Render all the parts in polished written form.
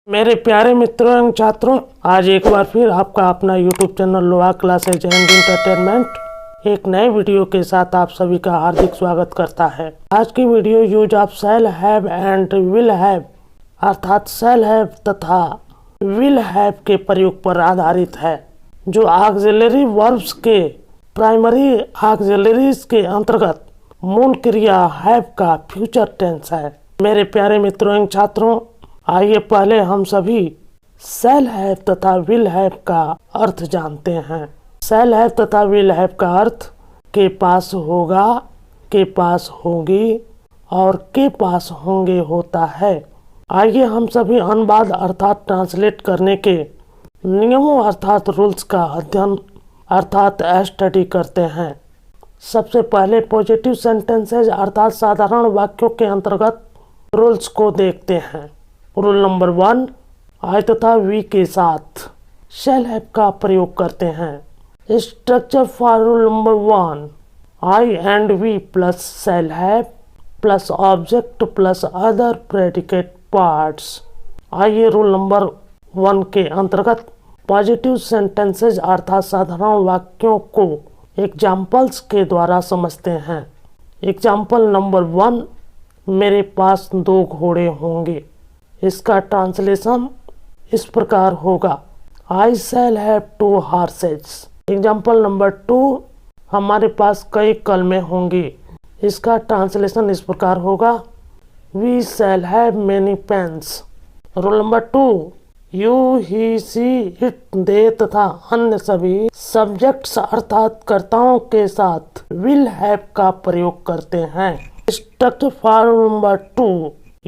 मेरे प्यारे मित्रों एवं छात्रों, आज एक बार फिर आपका अपना YouTube चैनल लोहा क्लासेज एंड एंटरटेनमेंट एक नए वीडियो के साथ आप सभी का हार्दिक स्वागत करता है। आज की video use of shall have and will have अर्थात शैल हैव तथा विल हैव के प्रयोग पर आधारित है, जो ऑक्सिलरी वर्ब्स के प्राइमरी ऑक्सिलरीज के अंतर्गत मूल क्रिया हैव का फ्यूचर टेंस है। मेरे प्यारे मित्रों एवं छात्रों, आइए पहले हम सभी शैल हैव तथा विल हैव का अर्थ जानते हैं। शैल हैव तथा विल हैव का अर्थ के पास होगा, के पास होगी और के पास होंगे होता है। आइए हम सभी अनुवाद अर्थात ट्रांसलेट करने के नियमों अर्थात रूल्स का अध्ययन अर्थात स्टडी करते हैं। सबसे पहले पॉजिटिव सेंटेंसेज अर्थात साधारण वाक्यों के अंतर्गत रूल्स को देखते हैं। रूल नंबर 1, आई तथा वी के साथ शैल हैव का प्रयोग करते हैं। Structure for rule number 1, I and we plus shall have plus object plus other predicate parts. आइए रूल नंबर 1 के अंतर्गत पॉजिटिव सेंटेंसेज अर्थात साधारण वाक्यों को एग्जाम्पल्स के द्वारा समझते हैं। एग्जाम्पल नंबर 1, मेरे पास 2 घोड़े होंगे। इसका ट्रांसलेशन इस प्रकार होगा, I shall have 2 horses. Example number 2, हमारे पास कई कलमें होंगी। इसका ट्रांसलेशन इस प्रकार होगा, we shall have many pens. Rule number 2, you he she it they तथा अन्य सभी सब्जेक्ट्स अर्थात कर्ताओं के साथ विल हैव का प्रयोग करते हैं। Structure for rule number 2,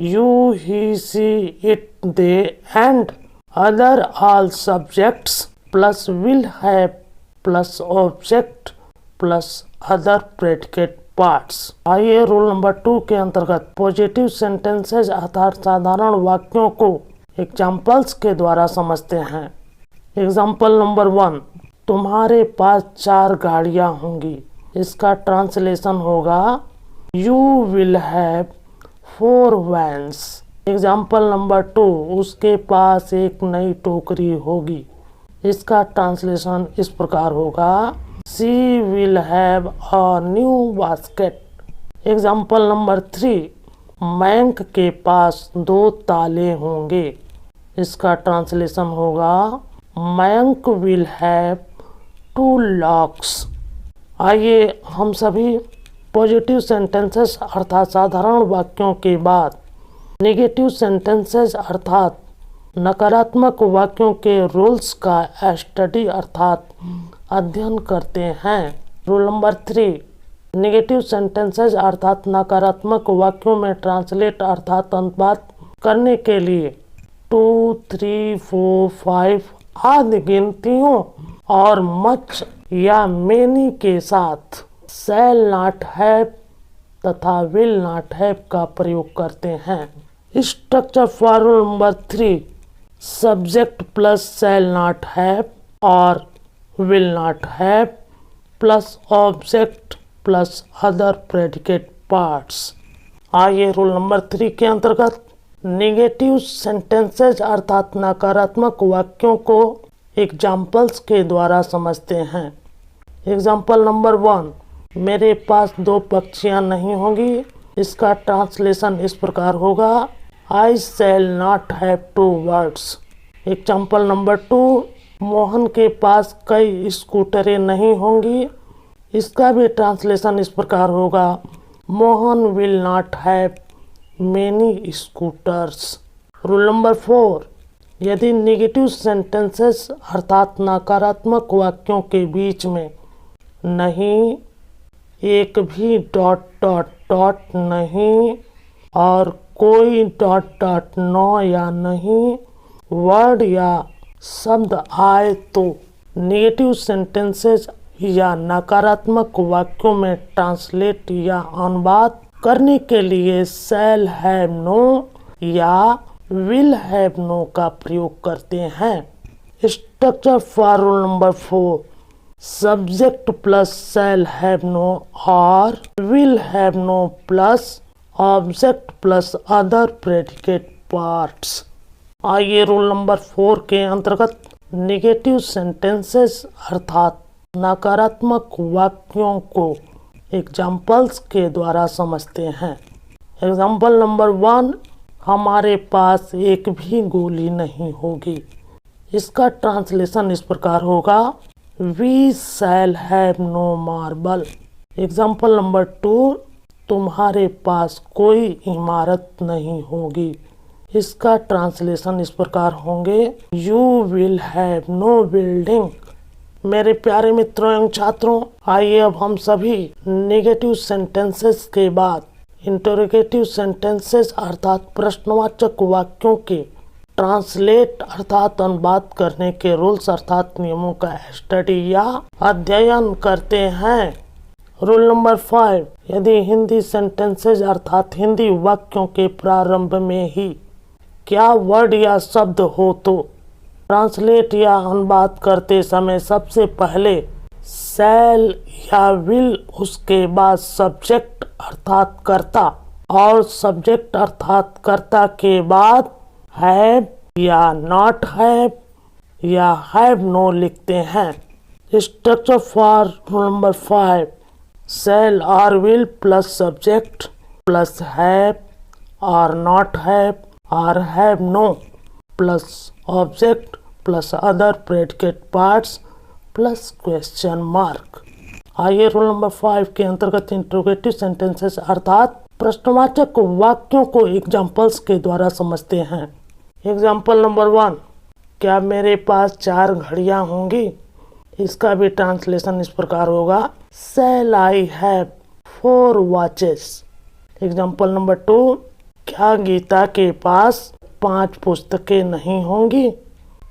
you, he, she, it, they and other all subjects plus will have plus object plus other predicate parts। आइए रूल नंबर 2 के अंतर्गत पॉजिटिव सेंटेंसेज अर्थात साधारण वाक्यों को एग्जाम्पल्स के द्वारा समझते हैं। एग्जाम्पल नंबर 1, तुम्हारे पास 4 गाड़ियां होंगी। इसका ट्रांसलेशन होगा, you will have 4 vans. Example number 2, उसके पास एक नई टोकरी होगी। इसका ट्रांसलेशन इस प्रकार होगा, she will have a new basket. Example number 3, bank के पास 2 ताले होंगे। इसका ट्रांसलेशन होगा, मयंक विल हैव 2 लॉक्स। आइए हम सभी पॉजिटिव सेंटेंसेस अर्थात साधारण वाक्यों के बाद नेगेटिव सेंटेंसेस अर्थात नकारात्मक वाक्यों के रूल्स का स्टडी अर्थात अध्ययन करते हैं। रूल नंबर 3, नेगेटिव सेंटेंसेस अर्थात नकारात्मक वाक्यों में ट्रांसलेट अर्थात अनुवाद करने के लिए 2, 3, 4, 5 आदि गिनतियों और मच या मेनी के साथ शैल नॉट हैव तथा विल नॉट हैव का प्रयोग करते हैं। Structure for rule number 3, subject plus shall not have और will not have plus object plus other predicate parts. आइए रूल नंबर 3 के अंतर्गत नेगेटिव सेंटेंसेज अर्थात नकारात्मक वाक्यों को एग्जाम्पल्स के द्वारा समझते हैं। एग्जाम्पल नंबर 1, मेरे पास 2 पक्षियां नहीं होंगी। इसका ट्रांसलेशन इस प्रकार होगा, I shall not have 2 birds. Example number 2, Mohan के पास कई स्कूटरें नहीं होंगी। इसका भी ट्रांसलेशन इस प्रकार होगा, Mohan will not have many scooters. Rule number 4, यदि नेगेटिव सेंटेंसेस अर्थात नकारात्मक वाक्यों के बीच में नहीं, एक भी डॉट डॉट डॉट नहीं और कोई डॉट डॉट नो या नहीं वर्ड या शब्द आए तो नेगेटिव सेंटेंसेस या नकारात्मक वाक्यों में ट्रांसलेट या अनुवाद करने के लिए शैल हैव नो या विल हैव नो का प्रयोग करते हैं। Structure for rule number 4, subject plus shall have no or will have no plus object plus other predicate parts। आइए रूल नंबर 4 के अंतर्गत नेगेटिव सेंटेंसेस अर्थात नकारात्मक वाक्यों को एग्जाम्पल्स के द्वारा समझते हैं। एग्जाम्पल नंबर 1, हमारे पास एक भी गोली नहीं होगी। इसका ट्रांसलेशन इस प्रकार होगा, we shall have no marble. Example number 2, तुम्हारे पास कोई इमारत नहीं होगी। इसका ट्रांसलेशन इस प्रकार होंगे, you will have no building. मेरे प्यारे मित्रों एवं छात्रों, आइए अब हम सभी नेगेटिव सेंटेंसेस के बाद इंटरोगेटिव सेंटेंसेस अर्थात प्रश्नवाचक वाक्यों के ट्रांसलेट अर्थात अनुवाद करने के रूल्स अर्थात नियमों का स्टडी या अध्ययन करते हैं। रूल नंबर 5, यदि हिंदी सेंटेंसेस अर्थात हिंदी वाक्यों के प्रारंभ में ही क्या वर्ड या शब्द हो तो ट्रांसलेट या अनुवाद करते समय सबसे पहले शैल या विल, उसके बाद सब्जेक्ट अर्थात कर्ता और सब्जेक्ट अर्थात कर्ता के बाद हैव या नॉट हैव या हैव नो लिखते हैं। Structure for rule number 5, shall और will plus subject plus have और नॉट हैव और have no plus object plus other predicate parts plus question mark. आइए रूल नंबर 5 के अंतर्गत इंट्रोगेटिव सेंटेंसेस अर्थात प्रश्नवाचक वाक्यों को एग्जाम्पल्स के द्वारा समझते हैं। एग्जाम्पल नंबर 1, क्या मेरे पास 4 घड़ियां होंगी। इसका भी ट्रांसलेशन इस प्रकार होगा, shall I have 4 watches. Example number 2, क्या गीता के पास 5 पुस्तकें नहीं होंगी।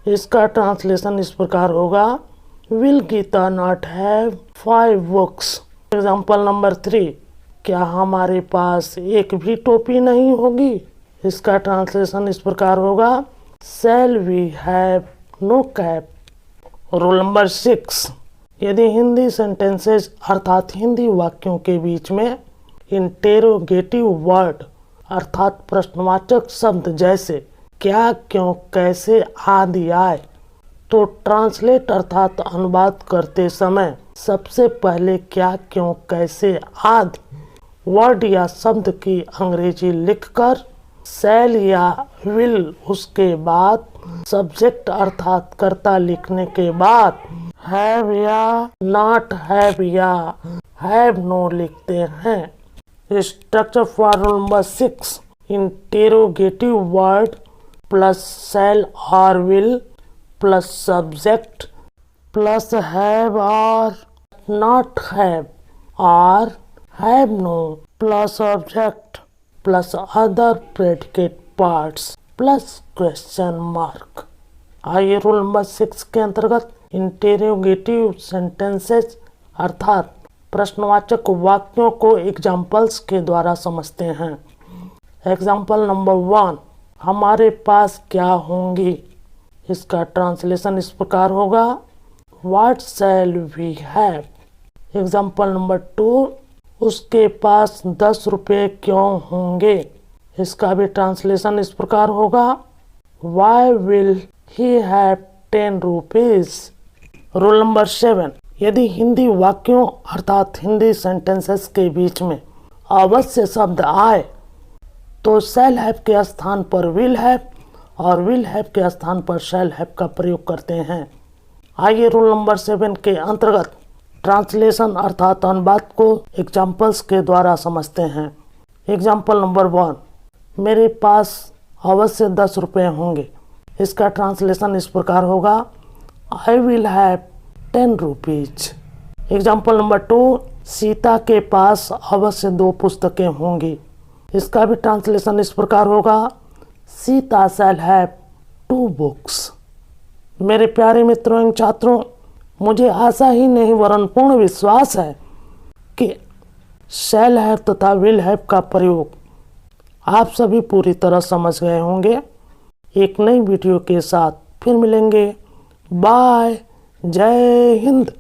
इसका ट्रांसलेशन इस प्रकार होगा, will Gita not have 5 books. Example number 3, क्या हमारे पास एक भी टोपी नहीं होगी। इसका ट्रांसलेशन इस प्रकार होगा, shall we have no cap. Rule number 6, यदि हिंदी सेंटेंसेस अर्थात हिंदी वाक्यों के बीच में इंटेरोगेटिव वर्ड अर्थात प्रश्नवाचक शब्द जैसे क्या, क्यों, कैसे आदि आए तो ट्रांसलेट अर्थात अनुवाद करते समय सबसे पहले क्या, क्यों, कैसे आदि वर्ड या शब्द की अंग्रेजी लिखकर शैल या विल, उसके बाद सब्जेक्ट अर्थात कर्ता लिखने के बाद हैव या नॉट हैव या हैव नो लिखते हैं। Structure for rule number 6, interrogative word plus shall और will plus subject plus have और नॉट हैव और have no plus object plus other predicate parts plus question mark. आइए rule number 6 के अंतर्गत interrogative sentences अर्थात प्रश्नवाचक वाक्यों को एग्जाम्पल्स के द्वारा समझते हैं। एग्जाम्पल नंबर 1, हमारे पास क्या होंगी। इसका ट्रांसलेशन इस प्रकार होगा, what shall we have. Example number 2, उसके पास 10 रुपये क्यों होंगे। इसका भी ट्रांसलेशन इस प्रकार होगा, why will he have 10 rupees. Rule number 7, यदि हिंदी वाक्यों अर्थात हिंदी सेंटेंसेस के बीच में अवश्य शब्द आए तो शैल हैव के स्थान पर विल हैव और विल हैव के स्थान पर शैल हैव का प्रयोग करते हैं। आइए रूल नंबर 7 के अंतर्गत ट्रांसलेशन अर्थात अनुवाद को एग्जाम्पल्स के द्वारा समझते हैं। एग्जाम्पल नंबर 1, मेरे पास अवश्य 10 रुपये होंगे। इसका ट्रांसलेशन इस प्रकार होगा, I will have 10 rupees. Example number 2, Sita के पास अवश्य 2 पुस्तकें होंगी। इसका भी ट्रांसलेशन इस प्रकार होगा, सीता शैल हैव 2 बुक्स। मेरे प्यारे मित्रों एवं छात्रों, मुझे आशा ही नहीं वरन पूर्ण विश्वास है कि शैल हैव तथा विल हैव का प्रयोग आप सभी पूरी तरह समझ गए होंगे। एक नई वीडियो के साथ फिर मिलेंगे। बाय, जय हिंद।